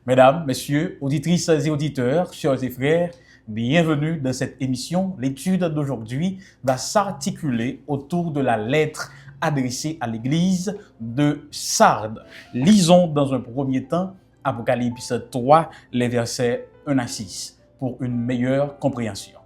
Mesdames, messieurs, auditrices et auditeurs, chers et frères, bienvenue dans cette émission. L'étude d'aujourd'hui va s'articuler autour de la lettre adressée à l'église de Sardes. Lisons dans un premier temps Apocalypse 3, les versets 1 à 6, pour une meilleure compréhension.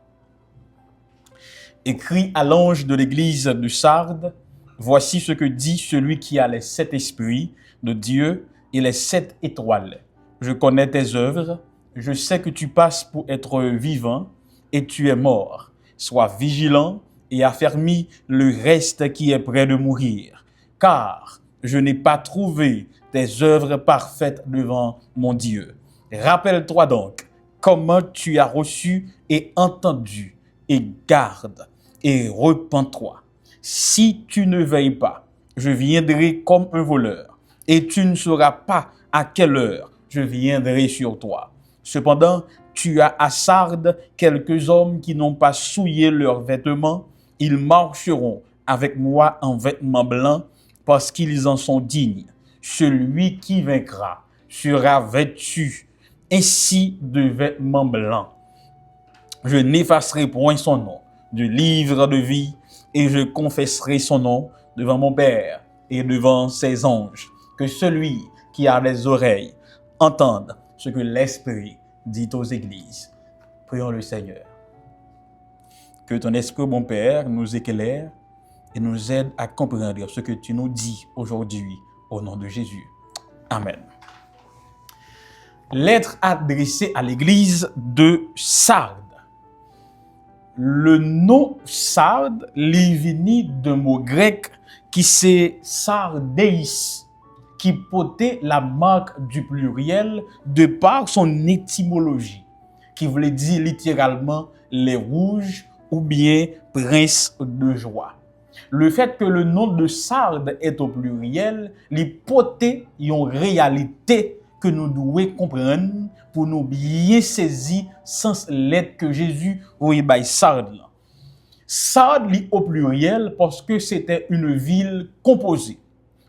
Écrit à l'ange de l'église de Sardes, voici ce que dit celui qui a les 7 esprits de Dieu et les 7 étoiles. Je connais tes œuvres, je sais que tu passes pour être vivant et tu es mort. Sois vigilant et affermis le reste qui est près de mourir, car je n'ai pas trouvé tes œuvres parfaites devant mon Dieu. Rappelle-toi donc comment tu as reçu et entendu, et garde et repens-toi. Si tu ne veilles pas, je viendrai comme un voleur, et tu ne sauras pas à quelle heure je viendrai sur toi. Cependant, tu as à Sardes quelques hommes qui n'ont pas souillé leurs vêtements. Ils marcheront avec moi en vêtements blancs parce qu'ils en sont dignes. Celui qui vaincra sera vêtu ainsi de vêtements blancs. Je n'effacerai point son nom du livre de vie et je confesserai son nom devant mon Père et devant ses anges. Que celui qui a des oreilles entende ce que l'Esprit dit aux églises. Prions le Seigneur. Que ton esprit, mon Père, nous éclaire et nous aide à comprendre ce que tu nous dis aujourd'hui au nom de Jésus. Amen. Lettre adressée à l'église de Sardes. Le nom Sardes est venu d'un mot grec qui c'est sardeis, qui portait la marque du pluriel de par son étymologie, qui voulait dire littéralement les rouges ou bien prince de joie. Le fait que le nom de Sardes est au pluriel, il portait une réalité que nous devons comprendre pour nous bien saisir sens lettre que Jésus voyait by Sardes. Sardes est au pluriel parce que c'était une ville composée.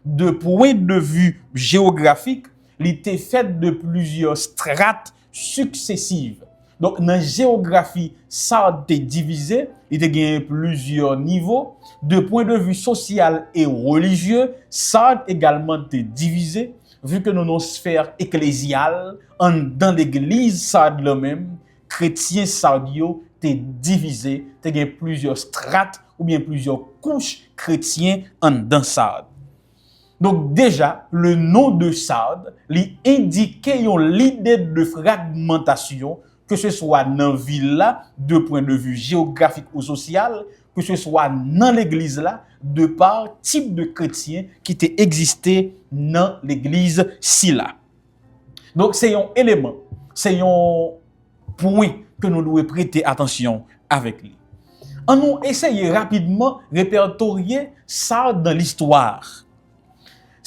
De point de vue géographique, il était fait de plusieurs strates successives. Donc, dans la géographie, Sardes était divisé, il était gagné plusieurs niveaux. De point de vue social et religieux, Sardes également était divisé, vu que nous avons une sphère ecclésiale, dans l'église Sardes même, chrétiens sardio étaient divisés, il y a plusieurs strates ou bien plusieurs couches chrétiens dans Sardes. Donc déjà, le nom de Sardes lui indiquait l'idée de fragmentation, que ce soit dans la ville là, de point de vue géographique ou social, que ce soit dans l'église là, de par type de chrétien qui était existé dans l'église si là. Donc c'est un élément, c'est un point que nous devons prêter attention avec lui. On nous essaye rapidement répertorier Sardes dans l'histoire.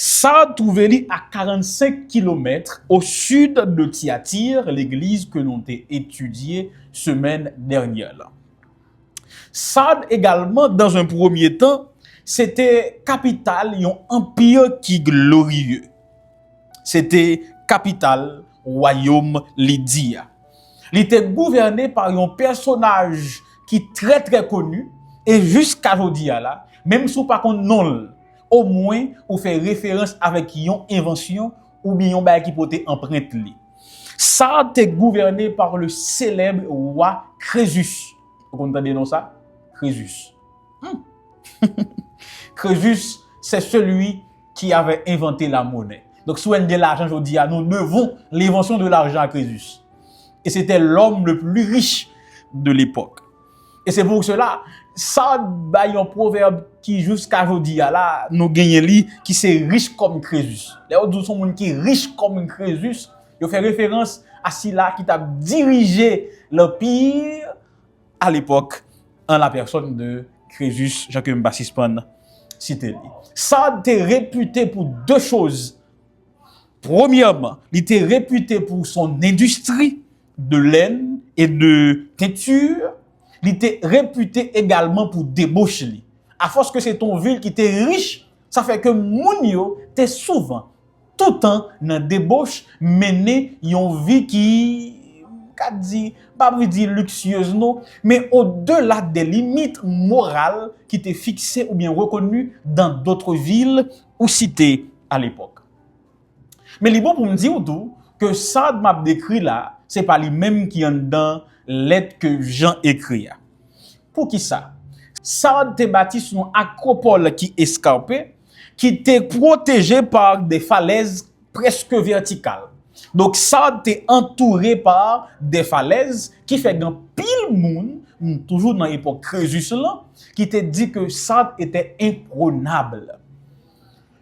Sardes trouvait à 45 km au sud de Thyatire, l'église que nous avons étudiée semaine dernière. Sardes également, dans un premier temps, c'était capitale d'un empire qui glorieux. C'était capitale royaume Lydia. Il était gouverné par un personnage qui est très très connu et jusqu'à aujourd'hui là, même si pas qu'on non, au moins on fait référence avec une invention ou bien un bagage qui portait empreinte li. Sardes était gouverné par le célèbre roi Crésus. Vous entendez non ça? Crésus. Crésus, c'est celui qui avait inventé la monnaie. Donc si on a de l'argent aujourd'hui, nous devons l'invention de l'argent à Crésus. Et c'était l'homme le plus riche de l'époque. Et c'est pour cela, ça y a un proverbe qui jusqu'à aujourd'hui là, nous gagnons qui c'est riche comme Crésus. Les autres sont monde qui est riche comme Crésus, il fait référence à celui-là qui a dirigé l'empire à l'époque en la personne de Crésus, Jacques Bassispan cité. Ça était réputé pour deux choses. Premièrement, il était réputé pour son industrie de laine et de teinture. Il était réputé également pour débaucher. À force que c'est ton ville qui était riche, ça fait que moun yo t'es souvent tout temps dans débauche mener une vie qui pas dire luxueuse non, mais au-delà des limites morales qui étaient fixées ou bien reconnues dans d'autres villes ou cités à l'époque. Mais il est bon pour me dire tout que ça m'a décrit là, c'est pas lui-même qui est dans lettre que Jean écrit. Pour qui ça? Sardes était bâti sur une acropole qui escarpée, qui était protégée par des falaises presque verticales. Donc Sardes était entouré par des falaises qui fait un pile monde, toujours dans l'époque Crésus là, qui te dit que Sardes était imprenable.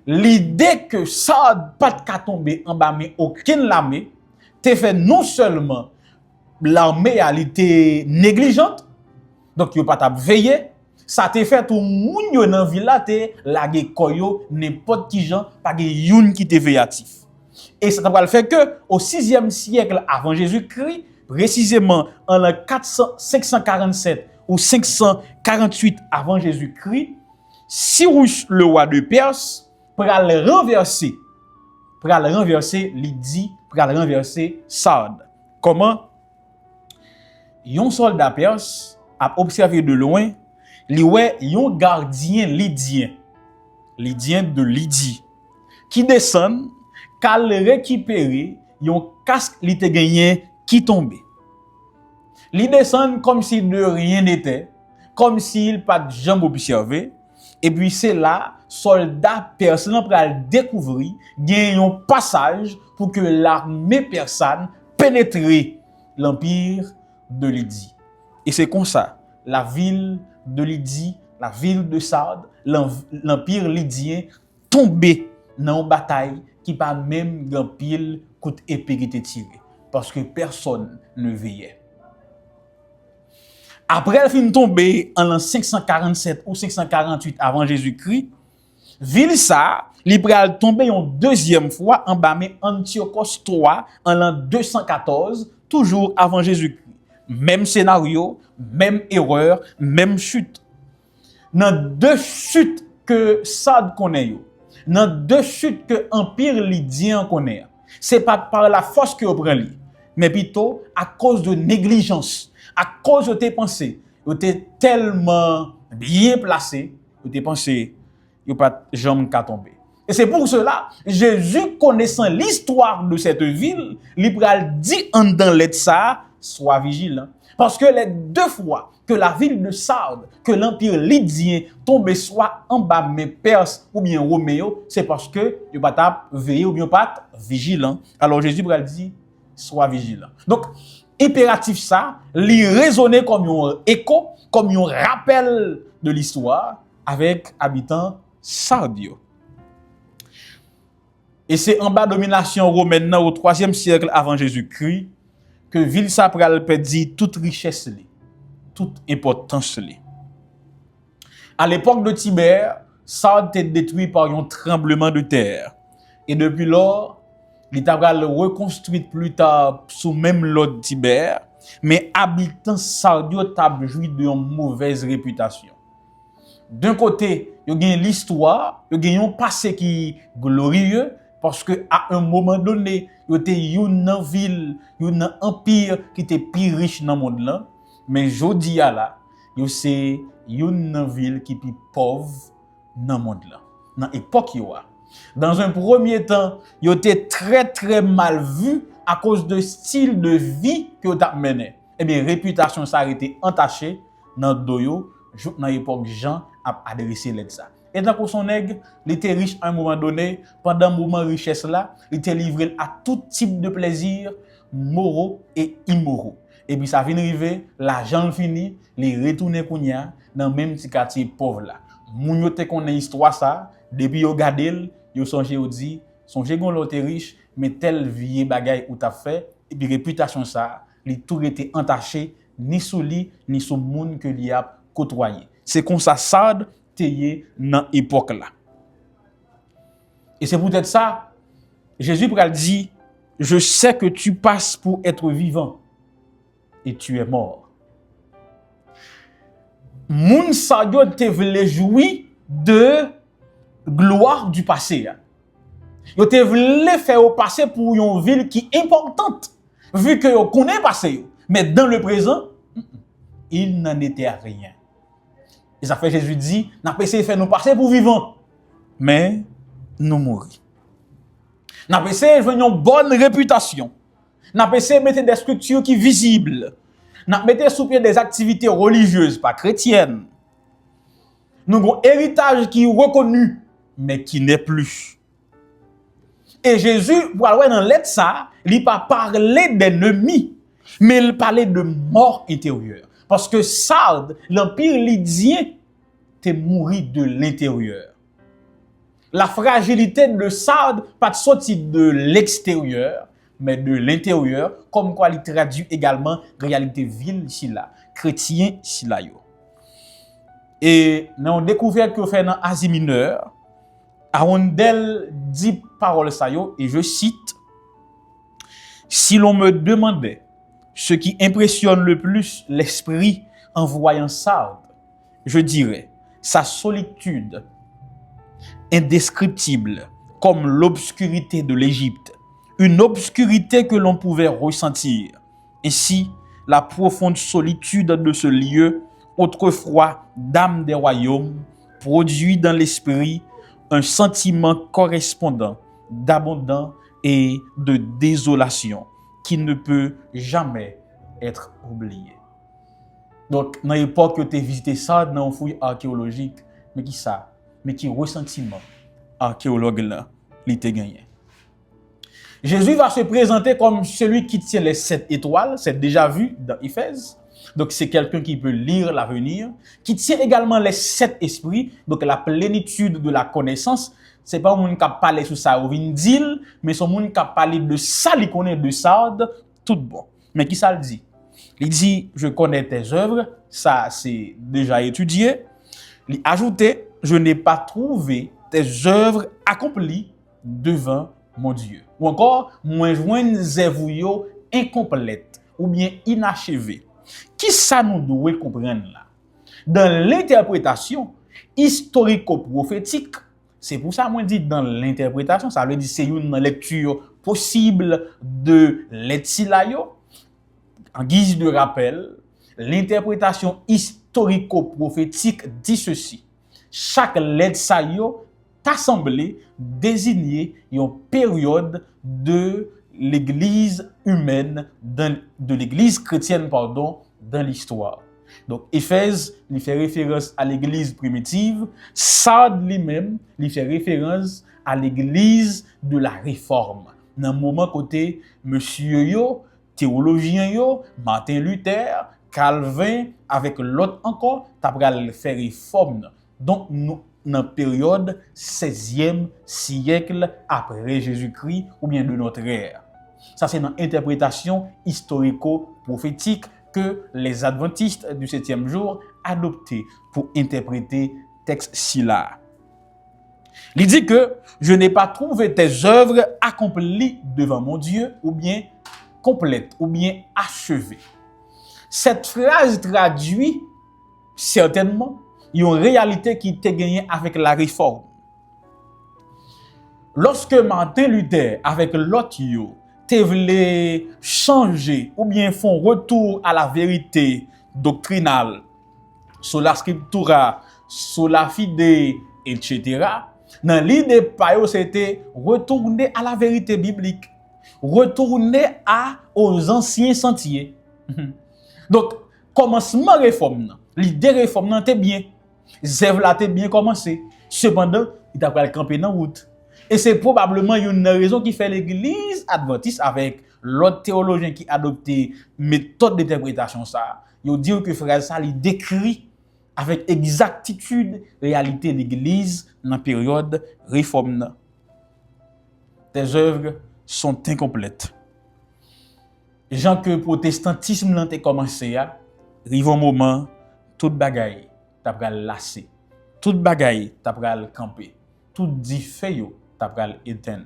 L'idée que Sardes pas de tomber en bas mais aucune l'armée, te fait non seulement l'armée a été négligente, donc yo pas t'a veiller, ça te fait tout moun yo dans ville là te lage koyo n'importe qui gens pas gen youn qui te veillantif. Et ça va le faire que au 6e siècle avant Jésus-Christ, précisément en l'an 547 ou 548 avant Jésus-Christ, Cyrus le roi de Perse pral renverser Lydie, pral renverser Sardes. Comment? Yon soldat perse a observé de loin, li wè yon gardien lydien de Lydie, qui descend, kal récupérer yon casque li te genyen qui tombé. Li descend comme si de rien n'était, comme s'il pas de jambe observé, et puis c'est là, soldat perse pral découvrir gen yon passage pour que l'armée persane pénètre l'empire de Lydie. Et c'est comme ça, la ville de Lydie, la ville de Sardes, l'empire lydien tombé dans une bataille qui pas même grand pile coup épée qui était tiré parce que personne ne veillait. Après elle fin tomber en l'an 547 ou 548 avant Jésus-Christ, ville ça, li pral tomber une deuxième fois en bas mais Antiochos III en l'an 214, toujours avant Jésus-Christ. Même scénario, même erreur, même chute. Dans deux chutes que Sardes connaît yo, dans deux chutes que Empire lydien connaît, c'est pas par la force que vous prenez, mais plutôt à cause de négligence, à cause de tes pensées. Vous êtes tellement bien placé, vous êtes pensé, vous pas jamais qu'à tomber. Et c'est pour cela, Jésus connaissant l'histoire de cette ville, il pral dit en dans lettre ça, sois vigilant. Parce que les deux fois que la ville de Sardes, que l'empire lydien tombe soit en bas mais perse ou bien roméo, c'est parce que il pas veiller ou bien pas vigilant. Alors Jésus pral dit sois vigilant. Donc impératif ça, li résonner comme un écho, comme un rappel de l'histoire avec habitants sardio. Et c'est en bas domination romaine au 3e siècle avant Jésus-Christ que ville sa pral perdit toute richesse li, toute importance li. À l'époque de Tibère, Sardes était détruit par un tremblement de terre. Et depuis lors, l'État pral reconstruit plus tard sous même l'ordre Tibère, mais habitants sardio t'a joui d'une mauvaise réputation. D'un côté, il y a l'histoire, il y a un passé qui glorieux, parce que à un moment donné, il y a une ville, un empire qui était plus riche dans le monde là, mais jodi là, c'est une ville qui est plus pauvre dans le monde là. Dans l'époque dans un premier temps, il était très très mal vu à cause de style de vie que vous avez mené. Eh bien, réputation ça a été entachée dans doyo, dans l'époque Jean a adressé l'aide ça. Et tant que son nègre, il était riche à un moment donné, pendant un moment richesse là, il était livré à tout type de plaisirs moraux et immoraux. Et puis ça vient arriver, l'argent fini, il retourne kounya dans même petit quartier pauvre là. Moun yo te connaît histoire ça, depuis yo gade, yo songe yo dit, songe gon l'autre riche, mais tel vieux bagay ou t'a fait, et puis réputation ça, il tout été entaché ni sous lui ni sous moun que li a côtoyé. C'est comme ça Sardes teye dans époque là. Et c'est peut-être ça Jésus pral dit, je sais que tu passes pour être vivant et tu es mort. Moun sardio te vle joui de gloire du passé. Yo te voulait faire passer pour une ville qui est importante, vu que yo connaît passé. Mais dans le présent, il n'en était rien. Et ça fait Jésus dit, n'a pas essayé de faire nous passer pour vivants, mais nous mourir. N'a pas essayé de faire une bonne réputation. N'a pas essayé de mettre des structures qui visibles. N'a pas mettre sous pied des activités religieuses, pas chrétiennes. Nous avons un héritage qui est reconnu, mais qui n'est plus. Et Jésus, pour aller dans l'aide ça, il n'a pas parlé d'ennemis, mais il parlait de mort intérieure. Parce que Sardes, l'empire lydien, t'est mouru de l'intérieur. La fragilité de Sardes, pas de sortir de l'extérieur, mais de l'intérieur, comme quoi il traduit également réalité ville ici là, chrétien ici là. Et nous avons découvert que fait dans Asie mineure, Arondel dit parole ça yo, et je cite: si l'on me demandait ce qui impressionne le plus l'esprit en voyant Sardes, je dirais sa solitude indescriptible comme l'obscurité de l'Égypte, une obscurité que l'on pouvait ressentir. Ainsi, la profonde solitude de ce lieu, autrefois dame des royaumes, produit dans l'esprit un sentiment correspondant d'abondance et de désolation qui ne peut jamais être oublié. Donc, dans l'époque que tu as visité ça, dans une fouille archéologique, mais qui ça? Mais qui ressentiment archéologue là, il t'a gagné. Jésus va se présenter comme celui qui tient les 7 étoiles, c'est déjà vu dans Éphèse. Donc c'est quelqu'un qui peut lire l'avenir, qui tient également les 7 esprits, donc la plénitude de la connaissance. C'est pas un monde qui a parlé sur ça au vindil, mais c'est un monde qui a parlé de ça, il connaît de Sardes, tout bon. Mais qui ça le dit? Il dit, je connais tes œuvres, ça c'est déjà étudié. Il ajouté, je n'ai pas trouvé tes œuvres accomplies devant mon Dieu. Ou encore, moi joindre œuvres incomplètes ou bien inachevées. Qui ça nous doit comprendre là? Dans l'interprétation historico-prophétique, c'est pour ça que je dis dans l'interprétation, ça veut dire c'est une lecture possible de l'Etsilayo. En guise de rappel, l'interprétation historico-prophétique dit ceci: chaque lettre sa yo t'assemblée désignée une période de l'église humaine, de l'église chrétienne, pardon, dans l'histoire. Donc, Éphèse, il fait référence à l'église primitive. Sardes lui-même, il fait référence à l'église de la réforme. Dans le moment côté, monsieur yo, théologien yo, Martin Luther, Calvin, avec l'autre encore, t'as pral faire réforme. Donc, nous, dans la période 16e siècle après Jésus-Christ ou bien de notre ère. Ça, c'est dans l'interprétation historico-prophétique que les adventistes du 7e jour adoptaient pour interpréter texte ci-là. Il dit que je n'ai pas trouvé tes œuvres accomplies devant mon Dieu ou bien complètes ou bien achevées. Cette phrase traduit certainement une réalité qui était gagnée avec la réforme. Lorsque Martin Luther avec l'autre te voulait changer ou bien font retour à la vérité doctrinale, sur la scriptura, sur la fide, etc. Dans l'idée payo, c'était retourner à la vérité biblique, retourner aux anciens sentiers. Donc, commencement réforme, l'idée réforme était bien, zèv là était bien commencé. Cependant, il t'a pas camper dans route. Et c'est probablement une raison qui fait l'église adventiste avec l'autre théologien qui a adopté méthode d'interprétation ça. Il dit que frère ça il décrit avec exactitude réalité de l'église dans la période réforme. Tes œuvres sont incomplètes. Gens que protestantisme n'a commencé à arrive un moment toute bagaille t'a pral lasser. Toute bagaille t'a pral camper. Tout dit fait yo t'a pral éteindre.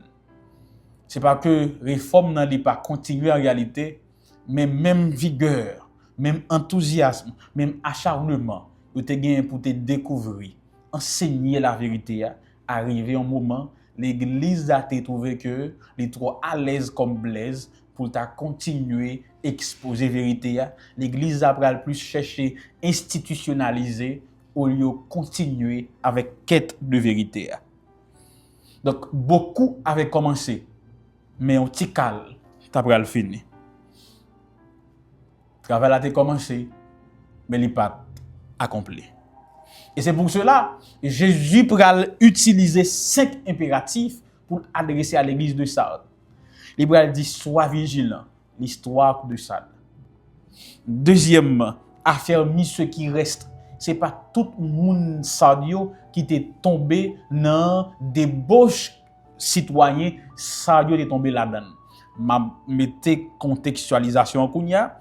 C'est pas que réforme n'a pas continuer en réalité, mais même vigueur, même enthousiasme, même acharnement, vous te gain pour te découvrir, enseigner la vérité, arriver un moment, l'église a été trouvé que les trop à l'aise comme Blaise pour ta continuer exposer vérité. L'église a pris plus chercher institutionnaliser au lieu de continuer avec quête de vérité. Donc beaucoup avaient commencé, mais on petit calme, t'as pris le fini. Le travail a été commencé, mais il n'est pas accompli. Et c'est pour cela que Jésus pral utiliser 5 impératifs pour adresser à l'église de Sardes. Il pral dit sois vigilant, l'histoire de Sardes. Deuxièmement, affermis ce qui reste. C'est pas tout le monde Sardio qui t'est tombé dans débauche citoyen, Sardio est tombé là-dedans. Ma mettez contextualisation kounya.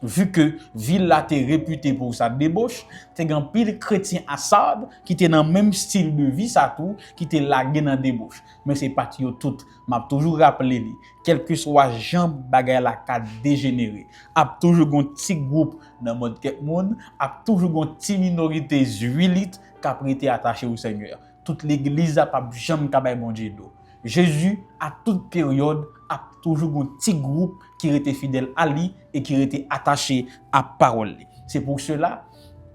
Vu que ville là était réputée pour sa débauche, t'es un pile chrétien à Sardes qui était dans le même style de vie ça tout, qui était lagué dans débauche. Mais c'est pas tout, m'a toujours rappelé li, quel que soit Jean bagay la ka dégénéré, a toujours un petit groupe dans mode quelques monde, a toujours une petite minorité huilite qui a été attaché au Seigneur. Toute l'église a pas jamais kabay bon Dieu. Jésus, à toute période, a toujours un petit groupe qui était fidèle à lui et qui était attaché à la parole. C'est pour cela,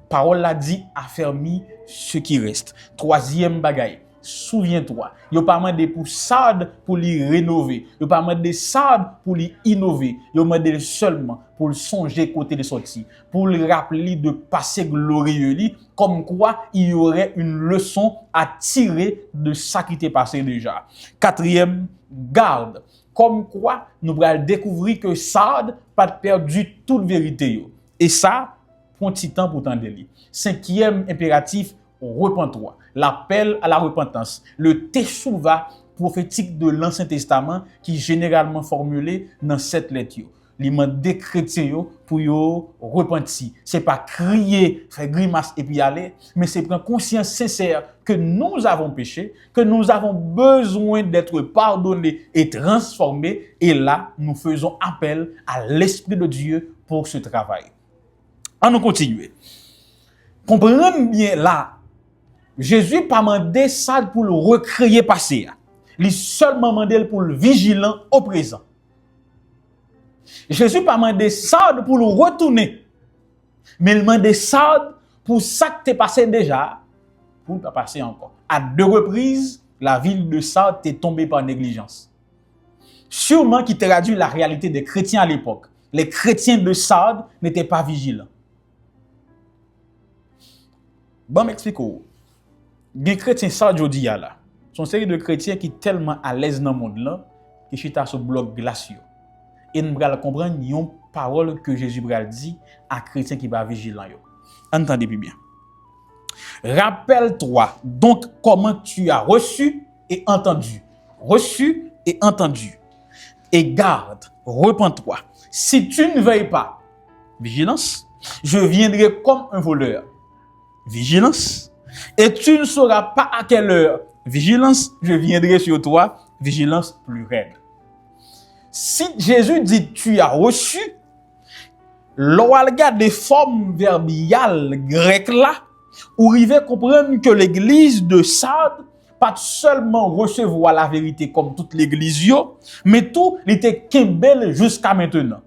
parole l'a dit, affermi ce qui reste. Troisième bagaille, souviens-toi, il n'y a pas demandé pour Sardes pour lui rénover, il n'y a pas demandé Sardes pour lui innover, il y a demandé seulement pour le songer côté de sortie, pour le rappeler de passé glorieux, comme quoi il y aurait une leçon à tirer de ça qui était passé déjà. Quatrième, garde. Comme quoi, nous allons découvrir que Sardes n'a pas perdu toute vérité. Et ça, prend un petit temps pour t'entendre. Cinquième impératif, repens-toi. L'appel à la repentance. Le teshuva prophétique de l'Ancien Testament qui est généralement formulé dans cette lettre. Il demande des chrétiens pour yo repentir. C'est pas crier, faire grimace et puis aller, mais c'est prendre conscience sincère que nous avons péché, que nous avons besoin d'être pardonnés et transformés. Et là, nous faisons appel à l'Esprit de Dieu pour ce travail. On nous continue. Comprenez bien là, Jésus pas demandé ça pour le recréer passé. Il seulement demandé pour le vigilant au présent. Jésus pas demandé Sardes pour le retourner. Mais il demandé Sardes pour ça que t'es passé déjà, pour ne pas passer encore. À 2 reprises, la ville de Sardes est tombée par négligence. Sûrement qui traduit la réalité des chrétiens à l'époque. Les chrétiens de Sardes n'étaient pas vigilants. Bon, m'explique. Les chrétiens Sardes aujourd'hui là, sont une série de chrétiens qui sont tellement à l'aise dans le monde là, qui sont sur bloc glacieux. Et nous allons comprendre une parole que Jésus dit à chrétien qui va vigilant. Entendez bien. Rappelle-toi donc comment tu as reçu et entendu. Reçu et entendu. Et garde, repens-toi. Si tu ne veilles pas, vigilance, je viendrai comme un voleur. Vigilance. Et tu ne sauras pas à quelle heure. Vigilance, je viendrai sur toi. Vigilance plus raide. Si Jésus dit tu as reçu, l'on regarde des formes verbiales grecques là, ou arriver comprendre que l'église de Sardes pas seulement recevoir la vérité comme toute l'église mais tout était kembel jusqu'à maintenant.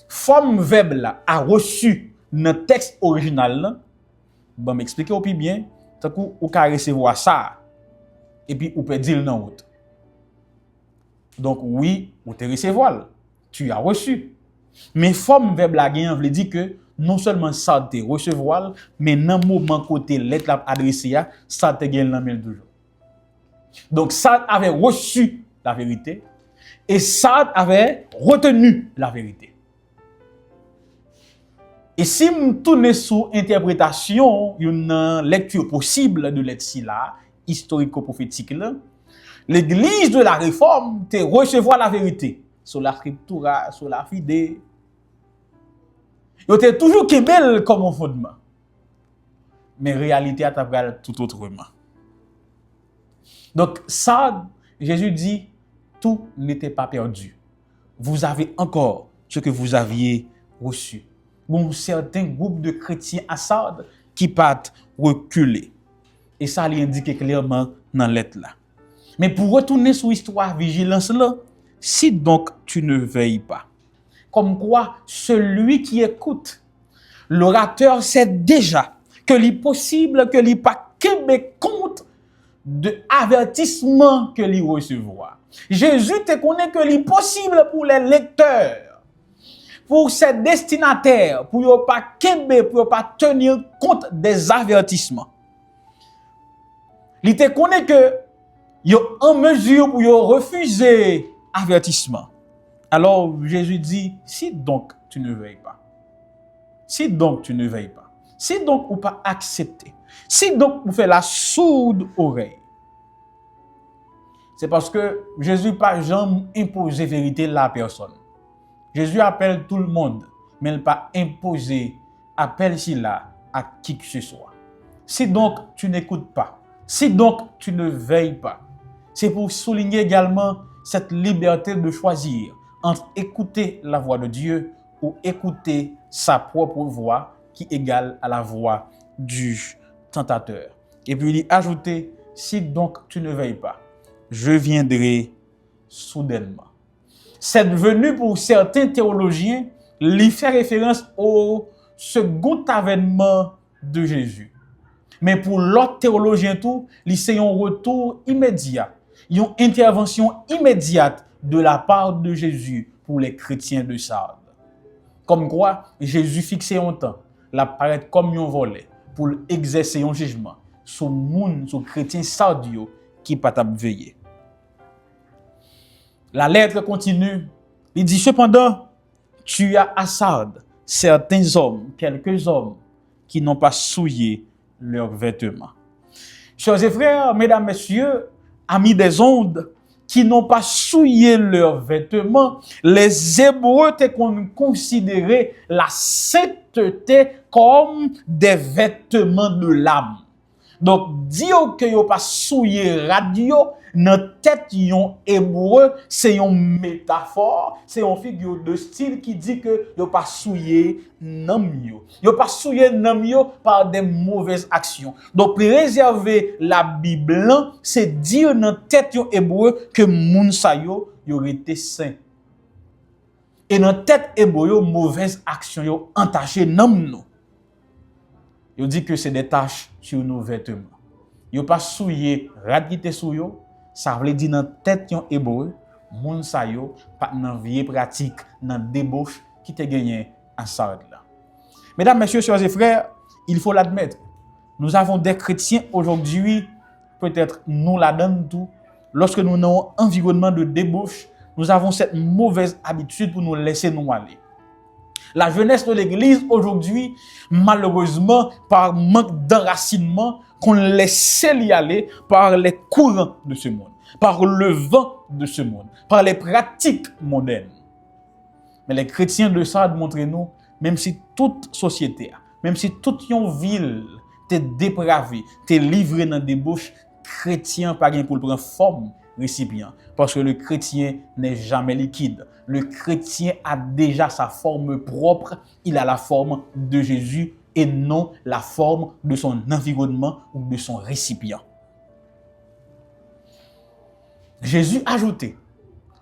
Forme verbe là a reçu dans le texte original là, bon m'expliquer au plus bien, tant que ou ka recevoir ça et puis ou peut dire dans autre. Donc oui, ou te recevoir, tu as reçu. Mais forme verbe la gagne veut dire que non seulement ça te recevoir, mais dans le moment côté lettre adressée, ça te gagne dans mail toujours. Donc ça avait reçu la vérité et ça avait retenu la vérité. Et si nous tournons sur interprétation, une lecture possible de lettre là, historico-prophétique là, l'église de la réforme te recevoir la vérité sur la scriptura, sur la fide. Yo te toujours kebel comme un fondement. Mais réalité a t'apprendre tout autrement. Donc ça, Jésus dit, tout n'était pas perdu. Vous avez encore ce que vous aviez reçu. Bon, certains groupes de chrétiens à Sardes qui partent reculer. Et ça lui indique clairement dans lettre là. Mais pour retourner sur l'histoire vigilance là, si donc tu ne veilles pas. Comme quoi, celui qui écoute, l'orateur sait déjà que l'est possible que l'est pas qu'est compte de avertissement que l'y recevoir. Jésus te connaît que l'est possible pour les lecteurs, pour ses destinataires, pour ne pas qu'aimer, pour ne pas tenir compte des avertissements. Il te connaît que yo en mesure pour yo refuser avertissement. Alors Jésus dit, si donc tu ne veilles pas, si donc tu ne veilles pas, si donc ou pas accepter, si donc vous faites la sourde oreille, c'est parce que Jésus pas jamais imposé vérité à la personne. Jésus appelle tout le monde, mais il pas imposé appel si là à qui que ce soit. Si donc tu n'écoutes pas, si donc tu ne veilles pas, c'est pour souligner également cette liberté de choisir entre écouter la voix de Dieu ou écouter sa propre voix qui est égale à la voix du tentateur. Et puis il ajouté, si donc tu ne veilles pas, je viendrai soudainement. Cette venue pour certains théologiens lui fait référence au second avènement de Jésus. Mais pour l'autre théologien tout, c'est un retour immédiat, une intervention immédiate de la part de Jésus pour les chrétiens de Sardes. Comme quoi, Jésus fixait un temps, l'apparaît comme un volet pour exercer un jugement sur monde, sur chrétiens sardio qui pas veiller. La lettre continue. Il dit cependant, tu as à Sardes certains hommes, quelques hommes qui n'ont pas souillé leurs vêtements. Chers et frères, mesdames, messieurs, amis des ondes, qui n'ont pas souillé leurs vêtements, les Hébreux ont considéré la sainteté comme des vêtements de l'âme. Donc, dire que yo pas souillé radio, dans tête yon hébreu, c'est une métaphore, c'est une figure de style qui dit que yo pas souillé nam yo. Yo pas souillé nam yo par des mauvaises actions. Donc, préserver la Bible, c'est dire dans tête yon hébreu que moun sa yo été saint. Et dans tête hébreu yo mauvaise action yo entaché nam nou. Yo dit que c'est des taches sur nos vêtements. Yo pas souillé radité sou yo, ça veut dire dans tête yon hébreu, moun sa yo pas nan vie pratique, nan débauche qui te gagné en Sardes là. Mesdames, messieurs, sœurs et frères, il faut l'admettre. Nous avons des chrétiens aujourd'hui, peut-être nous la donnons tout, lorsque nous avons un environnement de débauche, nous avons cette mauvaise habitude pour nous laisser nous aller. La jeunesse de l'Église aujourd'hui, malheureusement, par manque d'enracinement, qu'on laisse y aller par les courants de ce monde, par le vent de ce monde, par les pratiques modernes. Mais les chrétiens de Sardes montrent nous, même si toute société, même si toute une ville t'est dépravée, t'est livrée dans des débauche, chrétien pas gain pour prendre forme récipient. Parce que le chrétien n'est jamais liquide. Le chrétien a déjà sa forme propre. Il a la forme de Jésus et non la forme de son environnement ou de son récipient. Jésus ajouté,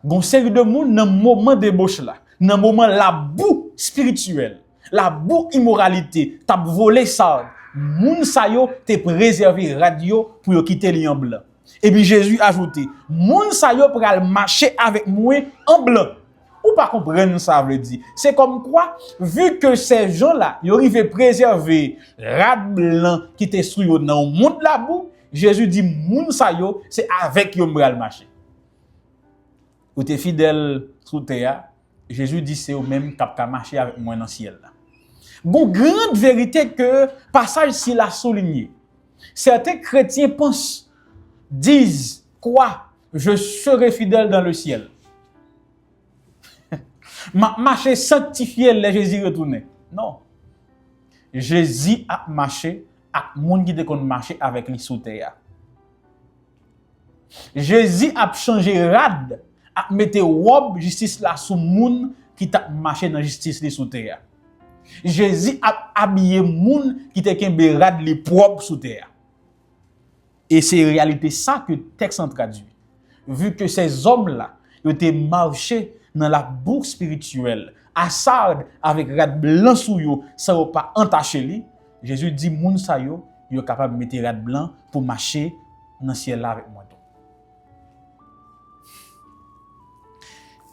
gon série de monde dans moment débauche là, dans moment la boue spirituelle, la boue immoralité, t'a volé ça. Moun sa yo te préservé radio pour yo quitter li en blanc. Et puis Jésus ajouté, moun sa yo pral marcher avec moi en blanc. Ou pas comprendre ça veut dire. C'est comme quoi, vu que ces gens-là, ils arrivaient préserver rad blanc qui était sous yo dans le monde la boue, Jésus dit moun sa yo, c'est avec yo pral marcher. Ou t'es fidèle sous terre, Jésus dit c'est au même cap ka marcher avec moi dans le ciel là. Bon grande vérité que passage s'il a souligné. Certains chrétiens pensent, disent quoi? Je serai fidèle dans le ciel. Marcher sanctifié, les Jésus retourné. Non. Jésus a marché à moun qui te kon marcher avec lui sous terre. Jésus a changé rad, a mette robe justice là sous moun qui t'a marché dans justice li sous terre. Jésus a habillé moun qui te kembe rad li propre sous terre. Et c'est en réalité ça que le texte en traduit. Vu que ces hommes-là, ils étaient marchés dans la bourse spirituelle, à Sardes, avec rad blanc sous yo, ça va pas entaché li, Jésus dit, moun sa yo, yo capable de mettre rad blanc pour marcher dans le ciel là avec moi.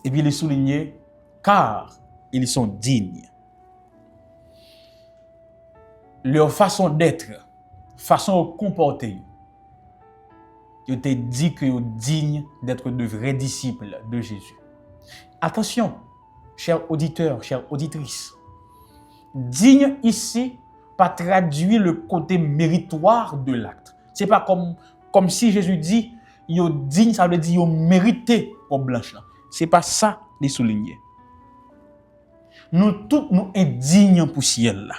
Et puis il est souligné, car ils sont dignes. Leur façon d'être, façon de comporter, ils étaient dit que sont dignes d'être de vrais disciples de Jésus. Attention, chers auditeurs, chères auditrices, digne ici, pas traduire le côté méritoire de l'acte. C'est pas comme si Jésus dit, yo digne, ça veut dire yo mérité au blanche. C'est pas ça les souligner. Nous tous nous indignes pour ciel là.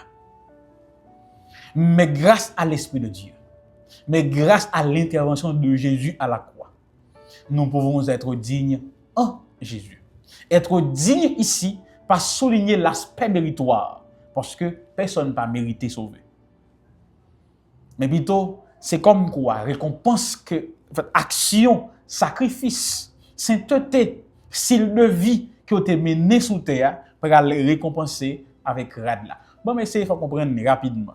Mais grâce à l'Esprit de Dieu, mais grâce à l'intervention de Jésus à la croix, nous pouvons être dignes en Jésus. Être digne ici, pas souligner l'aspect méritoire, parce que personne n'a mérité sauver. Mais plutôt, c'est comme quoi, récompense que, action, sacrifice, sainteté, style de vie qui a été mené sous terre, pour le récompenser avec radla. Bon, mais il faut comprendre rapidement.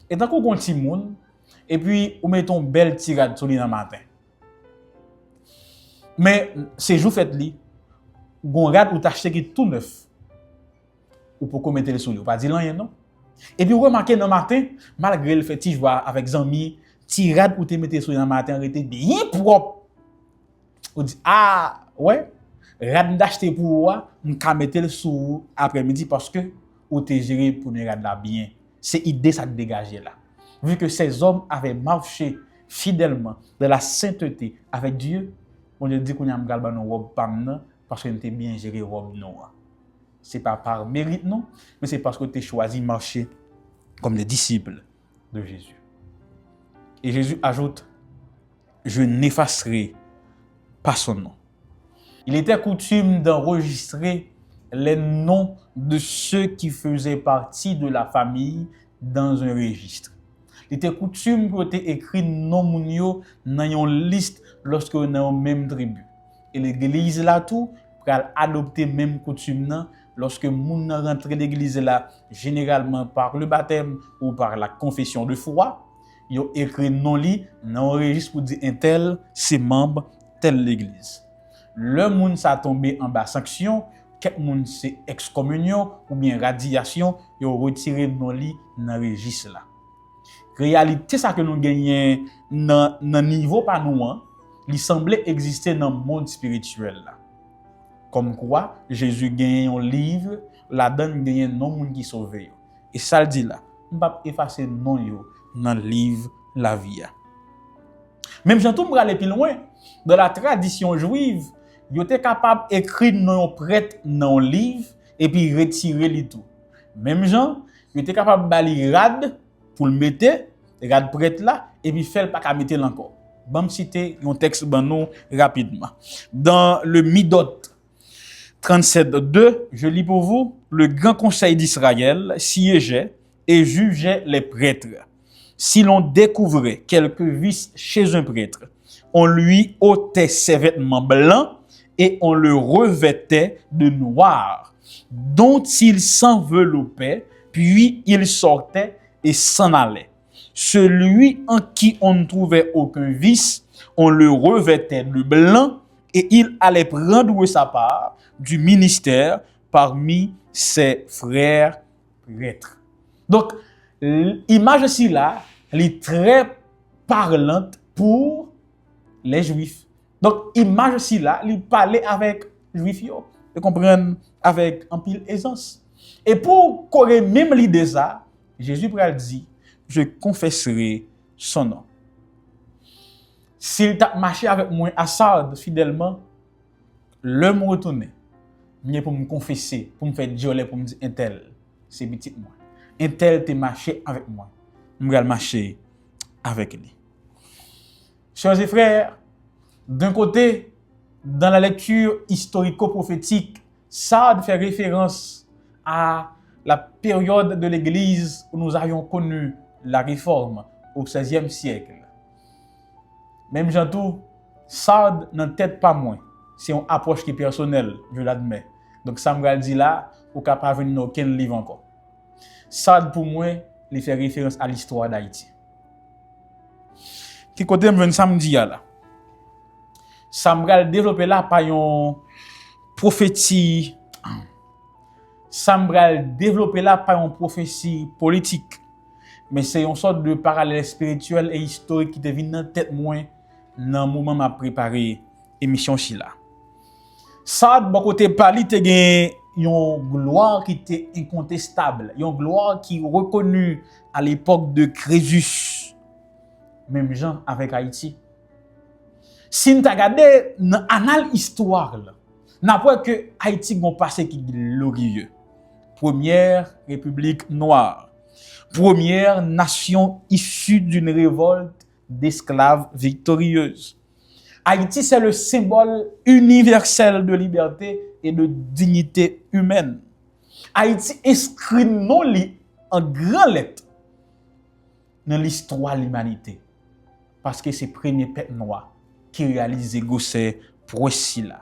Et tant qu'on continue, et puis on met une belle tirade sur lui dans le matin. Mais ces jours fait li, on regarde ou t'acheter qui tout neuf. Ou pour mettre le sur lui, ou pas dire rien non. Et puis remarquez dans le matin, malgré le fait que tu vois avec Zami, tirade ou te mettre sur lui dans le matin, était bien propre. On dit ah ouais, rad d'acheter pour moi, on ka mettre le sous après-midi parce que ou te géré pour ne rad là bien. C'est idée ça dégager là. Vu que ces hommes avaient marché fidèlement de la sainteté avec Dieu, on lui dit qu'on a galba nos robe pam parce qu'on était bien géré robe noire. C'est pas par mérite non, mais c'est parce que tu as choisi de marcher comme les disciples de Jésus. Et Jésus ajoute, je n'effacerai pas son nom. Il était coutume d'enregistrer les noms de ceux qui faisaient partie de la famille dans un registre. Il était coutume pour écrire nom mounio dans une liste lorsque on est dans même tribu. Et l'église là tout pour adopter même coutume là lorsque moun rentre l'église là généralement par le baptême ou par la confession de foi, yo écrit non li dans un registre pour dire un tel c'est membre telle l'église. Le moun ça tombé en bas sanction, quelqu'un moun c'est excommunion ou bien radiation, yo retiré non li dans registre là. Réalité ça que nous gagnons dans niveau pas nous, il semblait exister dans le monde spirituel là. Comme quoi Jésus gagne un livre, la donne gagne non moun qui sauvé. Et ça le dit là, on va effacer non yo dans le livre la vie. Même Jean tout aller plus loin, dans la tradition juive, yo était capable écrire non prêtre dans un livre et puis retirer li tout. Même Jean, il était capable bali rad pour le mettre rad prêtre là et puis faire pas mettre encore. Bon citer un texte ban nous rapidement. Dans le Midot 37:2, je lis pour vous, le grand conseil d'Israël siégeait et jugeait les prêtres. Si l'on découvrait quelques vices chez un prêtre, on lui ôtait ses vêtements blancs et on le revêtait de noir, dont il s'enveloppait, puis il sortait et s'en allait. Celui en qui on ne trouvait aucun vice, on le revêtait de blanc et il allait prendre sa part du ministère parmi ses frères prêtres. Donc, l'image ici là, elle est très parlante pour les Juifs. Donc, l'image ici là, il parlait avec les Juifs, ils comprennent avec un pile aisance. Et pour qu'on ait même l'idée ça, Jésus dit, je confesserai son nom. S'il t'a marché avec moi à Sardes fidèlement, le me retourner, mieux pour me confesser, pour me faire violer, pour me dire un tel, c'est petit moi. Un tel t'a marché avec moi. Je vais marcher avec lui. Chers et frères, d'un côté, dans la lecture historico-prophétique, Sardes fait référence à la période de l'Église où nous avions connu la réforme au XVIe siècle. Même Jantou, Sard n'a tête pas moins. C'est une approche qui est personnelle, je l'admets. Donc ça me dit là, ou capable de venir aucun livre encore. Sard pour moi, il fait référence à l'histoire d'Haïti. Qui côté me vient samedi là. Ça me développer là par une prophétie. Ça me développer là par une prophétie politique. Mais c'est une sorte de parallèle spirituel et historique qui devient dans tête moins dans le moment où je préparé l'émission là. Ça, de bon côté, Pali, te gen une gloire qui était incontestable. Une gloire qui est reconnue à l'époque de Crésus. Même gens avec Haïti. Si nous regardons dans l'annale histoire, n'a pas que Haïti a un passé qui est glorieux. Première république noire. Première nation issue d'une révolte d'esclaves victorieuse. Haïti, c'est le symbole universel de liberté et de dignité humaine. Haïti inscrit non en grand lettres dans l'histoire de l'humanité. Parce que c'est le premier peuple noir qui réalise gossé pour là.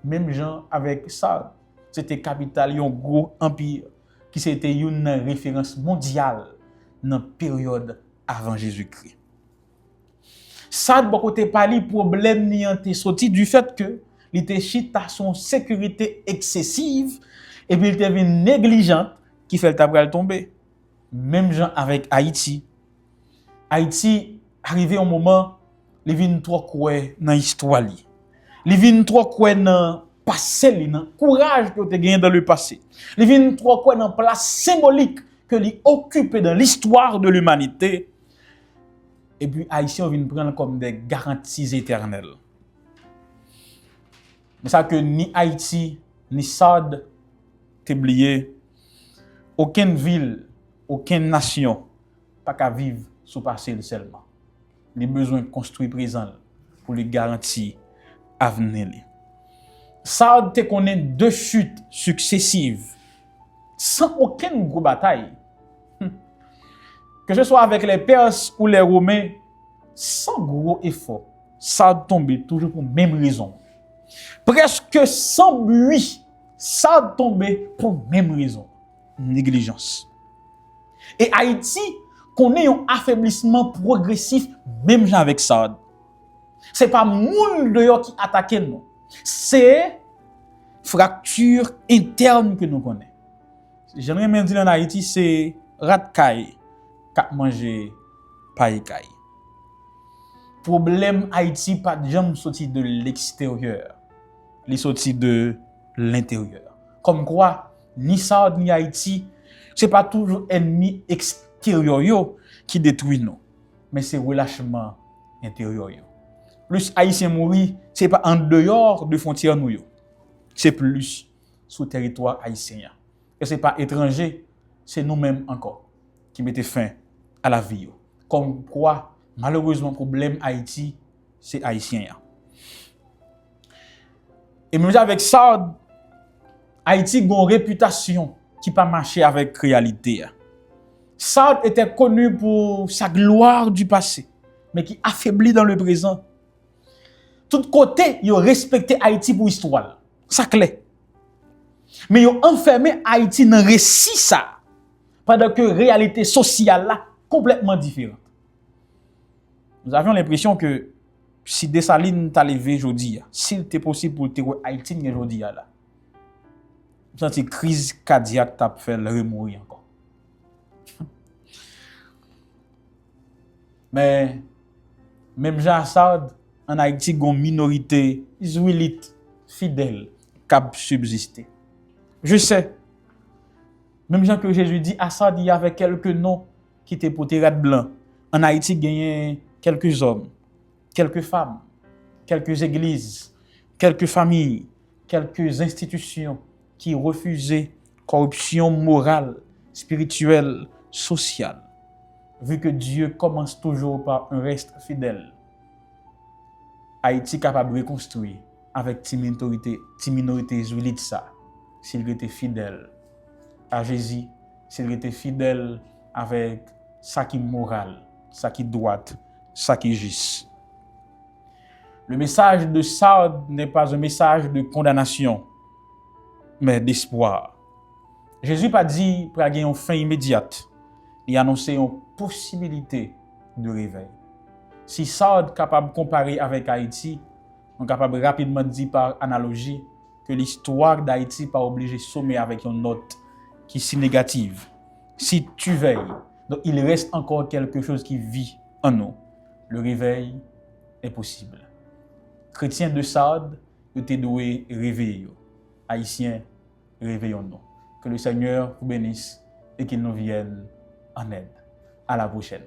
Même gens avec ça, c'était capital, un gros empire qui c'était une référence mondiale dans la période avant Jésus-Christ. Ça de bon côté Pali problème ni été sorti du fait que il était chita son sécurité excessive et puis il était négligente qui fait le tabral tomber. Même gens avec Haïti. Haïti arrivé un moment il vient trop quoi dans histoire li. Il vient trop quoi dans passé li, dans courage que tu gagné dans le passé. Il vient trop quoi dans place symbolique que li occupé dans l'histoire de l'humanité. Et puis, Haïtiens viennent prendre comme des garanties éternelles. Mais ça que ni Haïti, ni Sard, t'oublier, aucune ville, aucune nation, pas qu'à vivre sous passé seulement. Les besoins construits présents pour les garantir avenir. Sard te connaît deux chutes successives, sans aucune grosse bataille. Que ce soit avec les Perses ou les Romains, sans gros effort, ça a tombé toujours pour la même raison. Presque sans bruit, ça a tombé pour la même raison. Négligence. Et Haïti connaît un affaiblissement progressif, même avec ça. Ce n'est pas moun dehors qui attaque nous. C'est fracture interne que nous connaissons. J'aimerais même dire en Haïti, c'est rat-caille. Kap manger paille caille. Problème Haïti pas jamais sorti de l'extérieur, il sorti de l'intérieur. Comme quoi ni Sard ni Haïti, c'est pas toujours ennemi extérieur yo qui détruit nous, mais c'est relâchement intérieur yo. Plus Haïtien mourir, c'est pas en dehors de frontières nous yo. C'est plus sous territoire haïtien. Et c'est pas étranger, c'est nous-mêmes encore qui mettez fin à la vie. Comme quoi, malheureusement, le problème Haïti, c'est haïtien. Et même avec ça, Haïti a une réputation qui pas marché avec la réalité. Sard était connu pour sa gloire du passé, mais qui affaiblit dans le présent. Tout côté, ils ont respecté Haïti pour l'histoire. Ça clé. Mais ils ont enfermé Haïti dans le récit ça. Pendant que la réalité sociale là complètement différente. Nous avions l'impression que si Dessalines t'a levé aujourd'hui, s'il était possible pour te Haïti aujourd'hui là, vous sentez crise cardiaque t'a fait le remourir encore. Mais même Jean Sard en Haïti une minorité israélite fidèle qui a subsisté. Je sais. Même Jean que Jésus dit, Assad, il y avait quelques noms qui étaient pour terre blanc. En Haïti, il y a quelques hommes, quelques femmes, quelques églises, quelques familles, quelques institutions qui refusaient corruption morale, spirituelle, sociale. Vu que Dieu commence toujours par un reste fidèle, Haïti est capable de reconstruire avec une minorité israélite ça, s'il était fidèle à Jésus, s'il était fidèle avec ça qui est moral, ça qui est droit, ça qui est juste. Le message de Sardes n'est pas un message de condamnation, mais d'espoir. Jésus pas dit pour gagner une fin immédiate. Il a annoncé une possibilité de réveil. Si Sardes est capable de comparer avec Haïti, on est capable rapidement de dire par analogie que l'histoire d'Haïti n'est pas obligée de sommer avec une note qui est si négative. Si tu veilles, donc il reste encore quelque chose qui vit en nous. Le réveil est possible. Chrétiens de Sardes, vous êtes doués réveiller. Haïtiens, réveillons-nous. Que le Seigneur vous bénisse et qu'il nous vienne en aide. À la prochaine.